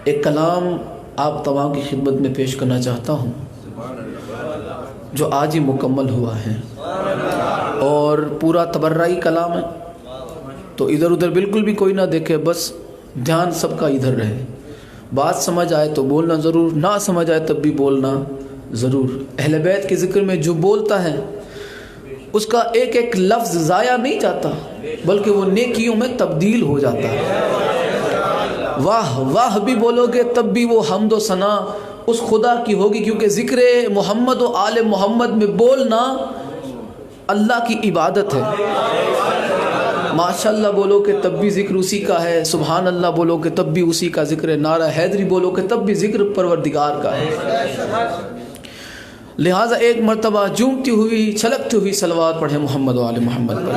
एक कलाम आप तमाम की खिदमत में पेश करना चाहता हूँ जो आज ही मुकम्मल हुआ है और पूरा तबर्राई कलाम है, तो इधर उधर बिल्कुल भी कोई ना देखे, बस ध्यान सबका इधर रहे। बात समझ आए तो बोलना ज़रूर, ना समझ आए तब भी बोलना ज़रूर। अहले बैत के ज़िक्र में जो बोलता है उसका एक एक लफ्ज़ ज़ाया नहीं जाता, बल्कि वो नेकियों में तब्दील हो जाता है। वाह वाह भी बोलोगे तब भी वो हम्द व सना उस खुदा की होगी, क्योंकि ज़िक्र मोहम्मद व आले मोहम्मद में बोलना अल्लाह की इबादत है। माशाअल्लाह बोलो कि तब भी ज़िक्र उसी का है, सुभान अल्लाह बोलो कि तब भी उसी का ज़िक्र है, नारा हैदरी बोलो कि तब भी ज़िक्र परवरदिगार का है। लिहाजा एक मरतबा झूमती हुई छलकती हुई सलवात पढ़े मोहम्मद व आले मोहम्मद पर।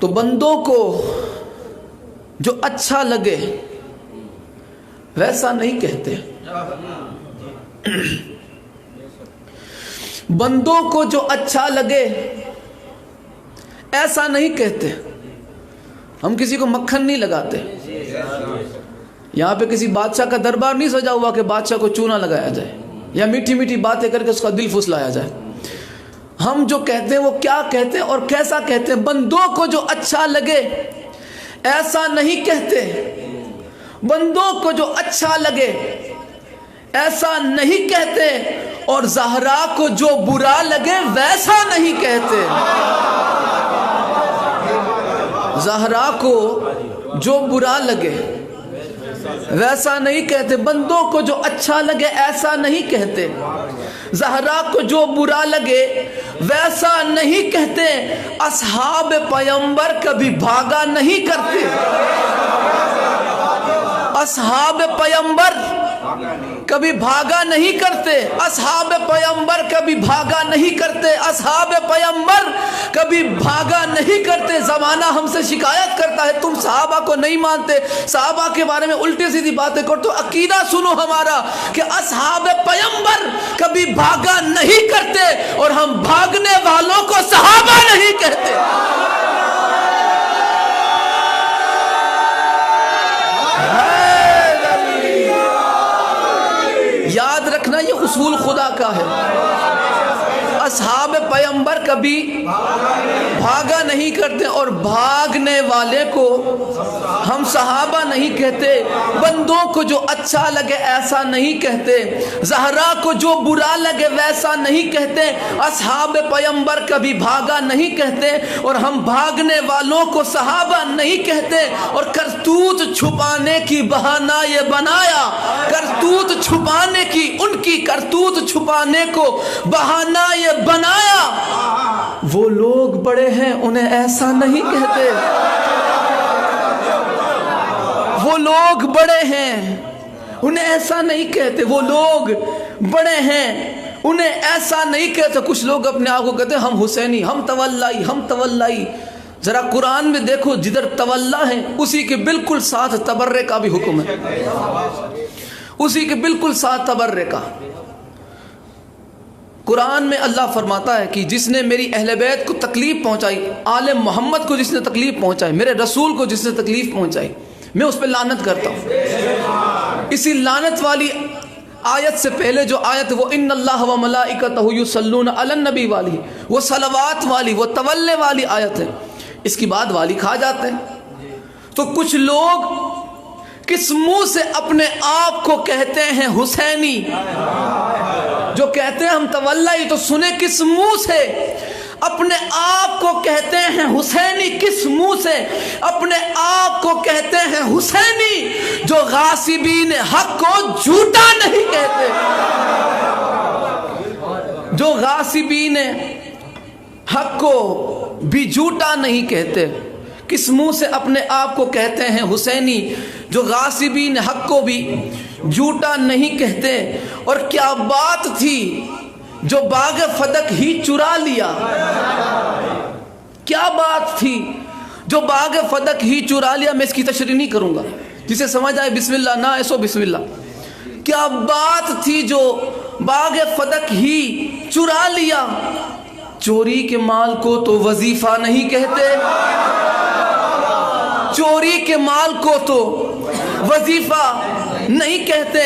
तो बंदों को जो अच्छा लगे वैसा नहीं कहते, बंदों को जो अच्छा लगे ऐसा नहीं कहते। हम किसी को मक्खन नहीं लगाते। यहाँ पे किसी बादशाह का दरबार नहीं सजा हुआ कि बादशाह को चूना लगाया जाए या मीठी मीठी बातें करके उसका दिल फुसलाया जाए। हम जो कहते हैं वो क्या कहते हैं और कैसा कहते हैं। बंदों को जो अच्छा लगे ऐसा नहीं कहते, बंदों को जो अच्छा लगे ऐसा नहीं कहते, और ज़हरा को जो बुरा लगे वैसा नहीं कहते। ज़हरा को जो बुरा लगे वैसा नहीं कहते, बंदों को जो अच्छा लगे ऐसा नहीं कहते, ज़हरा को जो बुरा लगे वैसा नहीं कहते। असहाब पैगंबर कभी भागा नहीं करते, असहाब पैगंबर कभी भागा नहीं करते, असहाब पैगंबर कभी भागा नहीं करते, असहाब पैगंबर कभी भागा नहीं करते। ज़माना हमसे शिकायत करता है तुम सहाबा को नहीं मानते, सहाबा के बारे में उल्टी सीधी बातें करो। तो अकीदा सुनो हमारा कि असहाब पैगंबर कभी भागा नहीं करते और हम भागने वालों को सहाबा नहीं कहते। याद रखना ये उसूल खुदा का है। असहाब पैगंबर कभी भागा नहीं करते और भागने वाले को हम सहाबा नहीं कहते। बंदों को जो अच्छा लगे ऐसा नहीं कहते, ज़हरा को जो बुरा लगे वैसा नहीं कहते। असहाब पैगंबर कभी भागा नहीं कहते और हम भागने वालों को सहाबा नहीं कहते। और करतूत छुपाने की बहाना ये बनाया, करतूत छुपाने की, उनकी करतूत छुपाने को बहाना ये बनाया। वो लोग बड़े हैं उन्हें ऐसा नहीं कहते, वो लोग बड़े हैं उन्हें ऐसा नहीं कहते, वो लोग बड़े हैं उन्हें ऐसा नहीं कहते। कुछ लोग अपने आप को कहते हैं हम हुसैनी, हम तवल्लाई, हम तवल्लाई। जरा कुरान में देखो, जिधर तवल्ला है उसी के बिल्कुल साथ तबर्रे का भी हुक्म है, उसी के बिल्कुल साथ तबर्रे का। कुरान में अल्लाह फरमाता है कि जिसने मेरी अहले बैत को तकलीफ पहुंचाई, आले मोहम्मद को जिसने तकलीफ पहुंचाई, मेरे रसूल को जिसने तकलीफ पहुंचाई, मैं उस पर लानत करता हूँ। इसी लानत वाली आयत से पहले जो आयत वो इन्नल्लाह व मलाइकतहु युसल्लूना अलन नबी वाली, वो सलवात वाली, वो तवल्ले वाली आयत है। इसकी बाद वाली खा जाते हैं। तो कुछ लोग किस मुंह से अपने आप को कहते हैं हुसैनी, जो कहते हैं हम तवल्लाई, तो सुने किस मुंह से अपने आप को कहते हैं हुसैनी, किस मुंह से अपने आप को कहते हैं हुसैनी, जो गासिबीन हक को झूठा नहीं कहते, जो गासिबीन हक को भी झूठा नहीं कहते। किस मुंह से अपने आप को कहते हैं हुसैनी, जो गासिबीन हक को भी झूठा नहीं कहते। और क्या बात थी जो बाग फदक ही चुरा लिया, क्या बात थी जो बाग फदक ही चुरा लिया। मैं इसकी तशरीह नहीं करूंगा, जिसे समझ आए बिस्मिल्लाह, ना ऐसो बिस्मिल्लाह। क्या बात थी जो बाग फदक ही चुरा लिया, चोरी के माल को तो वजीफा नहीं कहते, चोरी के माल को तो वजीफा नहीं कहते।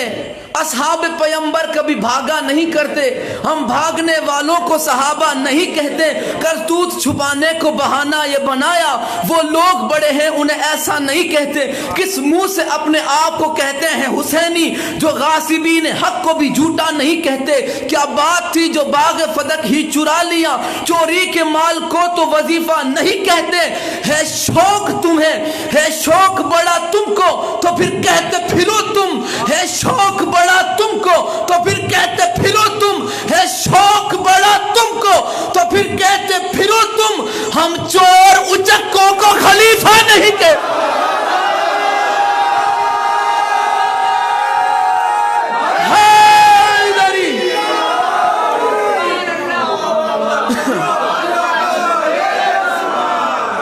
असहाब पैगंबर कभी भागा नहीं करते, हम भागने वालों को सहाबा नहीं कहते। करतूत छुपाने को बहाना ये बनाया, वो लोग बड़े हैं उन्हें ऐसा नहीं कहते। किस मुंह से अपने आप को कहते हैं हुसैनी, जो गासिबीन हक को भी झूठा नहीं कहते। क्या बात थी जो बाग फदक ही चुरा लिया, चोरी के माल को तो वजीफा नहीं कहते। है शौक तुम्हें, है शौक बड़ा तुमको तो फिर कहते फिरो तुम, है शौक बड़ा तुमको तो फिर कहते फिरो तुम, है शौक बड़ा तुमको तो फिर कहते फिरो तुम। हम चोर उचक्कों को खलीफा नहीं कहते।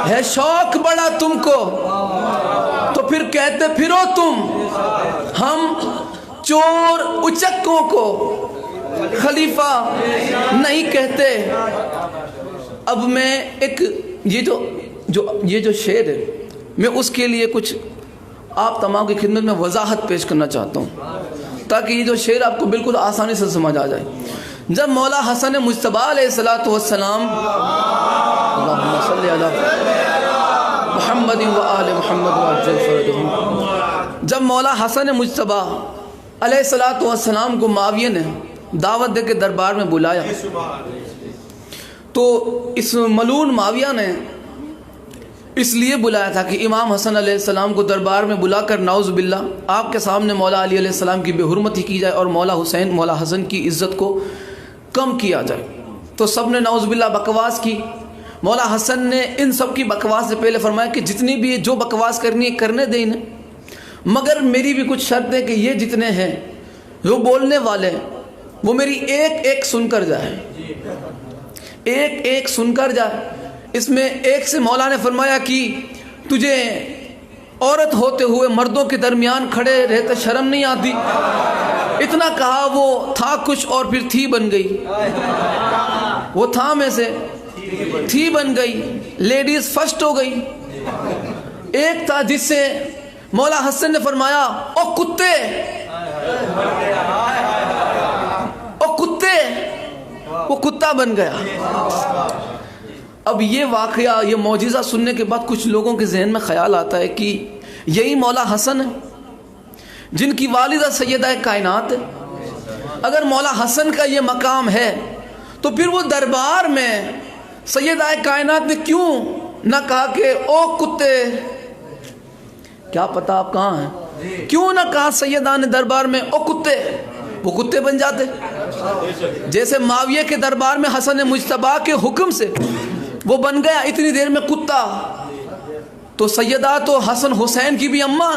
है शौक बड़ा तुमको तो फिर कहते फिरो तुम। हम चोर उचक्कों को खलीफा नहीं कहते। अब मैं एक ये जो शेर है, मैं उसके लिए कुछ आप तमाम की खिदमत में वजाहत पेश करना चाहता हूँ, ताकि ये जो शेर आपको बिल्कुल आसानी से समझ आ जाए। जब मौला हसन मुज्तबा अलैहिस्सलातु वस्सलाम, अल्लाहुम्मा सल्ली अला मुहम्मद व आले मुहम्मद, जब मौला हसन मुज्तबा अलैहिस्सलातु वस्सलाम को माविया ने दावत दे के दरबार में बुलाया, तो इस मलून माविया ने इसलिए बुलाया था कि इमाम हसन अलैहिस्सलाम को दरबार में बुलाकर नाउज़ बिल्लाह आपके सामने मौला अली अलैहिस्सलाम की बेहुरमती की जाए और मौला हुसैन मौला हसन की इज़्ज़त को कम किया जाए। तो सब ने नाउज़ बिल्लाह बकवास की। मौला हसन ने इन सब की बकवास से पहले फरमाया कि जितनी भी जो बकवास करनी है करने दें इन्हें, मगर मेरी भी कुछ शर्त है कि ये जितने हैं जो बोलने वाले हैं वो मेरी एक एक सुनकर जाए, एक एक सुनकर जाए। इसमें एक से मौला ने फरमाया कि तुझे औरत होते हुए मर्दों के दरमियान खड़े रहते शर्म नहीं आती? इतना कहा, वो था कुछ और फिर थी बन गई, वो था में से थी बन गई, लेडीज फर्स्ट हो गई। एक था जिससे मौला हसन ने फरमाया ओ कुत्ते, ओ कुत्ते, वो कुत्ता बन गया। अब ये वाक़या, ये मौजिज़ा सुनने के बाद कुछ लोगों के जहन में ख्याल आता है कि यही मौला हसन है जिनकी वालिदा सैयदा कायनात है। अगर मौला हसन का ये मकाम है तो फिर वो दरबार में सैयदा कायनात ने क्यों ना कहा कि ओ कुत्ते, क्या पता आप कहाँ हैं, क्यों ना कहा सैयदा ने दरबार में ओ कुत्ते, वो कुत्ते बन जाते। जैसे माविया के दरबार में हसन मुज्तबा के हुक्म से वो बन गया इतनी देर में कुत्ता, तो सैयदा तो हसन हुसैन की भी अम्मा,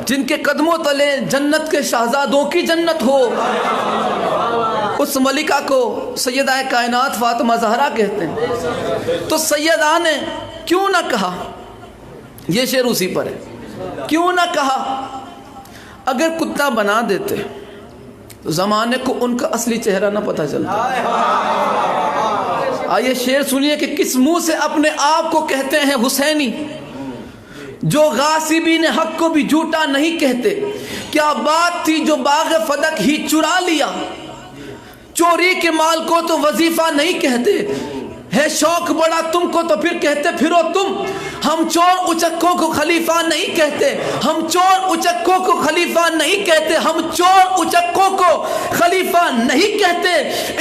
जिनके कदमों तले जन्नत के शहजादों की जन्नत हो, उस मलिका को सैयदा कायनात फातिमा ज़हरा कहते हैं। तो सैयदा ने क्यों ना कहा, ये शेर उसी पर है, क्यों ना कहा। अगर कुत्ता बना देते तो ज़माने को उनका असली चेहरा ना पता चलता। आइए शेर सुनिए कि किस मुंह से अपने आप को कहते हैं हुसैनी, जो गासिबीन हक को भी झूठा नहीं कहते। क्या बात थी जो बाग फदक ही चुरा लिया, चोरी के माल को तो वजीफा नहीं कहते। है शौक बड़ा तुमको तो फिर कहते फिरो तुम। हम चोर उचक्कों को खलीफा नहीं कहते, हम चोर उचक्कों को खलीफा नहीं कहते, हम चोर उचक्कों को खलीफा नहीं कहते।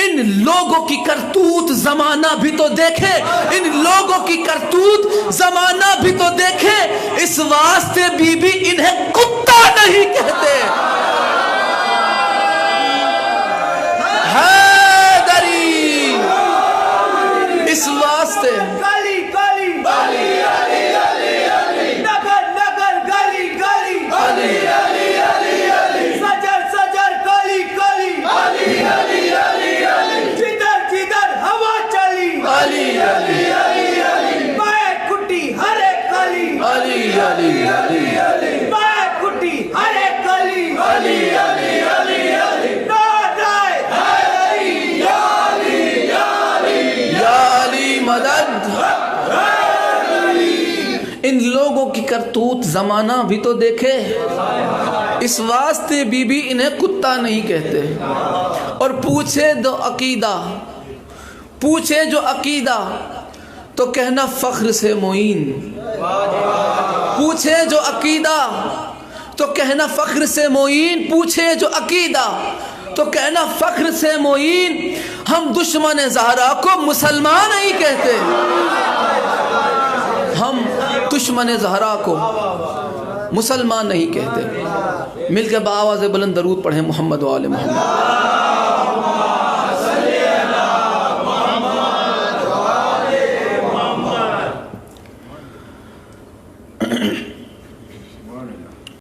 इन लोगों की करतूत जमाना भी तो देखे, इन लोगों की करतूत जमाना भी तो देखे, इस वास्ते बीबी इन्हें कुत्ता नहीं कहते। इस वास्ते गली गली अली अली अली अली, नगर नगर गली गली अली अली अली अली, सजर सजर गली गली अली अली अली अली, जिधर जिधर हवा चली अली अली अली अली, बाएं कुटी हरे गली अली अली अली अली, बाएं कुटी हरे गली इन लोगों की करतूत ज़माना भी तो देखे, इस वास्ते बीबी इन्हें कुत्ता नहीं कहते। और पूछे जो अकीदा तो कहना फ़ख्र से मोइन, पूछे जो अकीदा तो कहना फ़ख्र से मोइन, पूछे जो अकीदा तो कहना फ़ख्र से मोइन। हम दुश्मन ज़हरा को मुसलमान नहीं कहते, हम दुश्मन ज़हरा को मुसलमान नहीं कहते। मिलकर बाआवाज़ बुलंद दरूद पढ़ें मोहम्मद व आले मोहम्मद।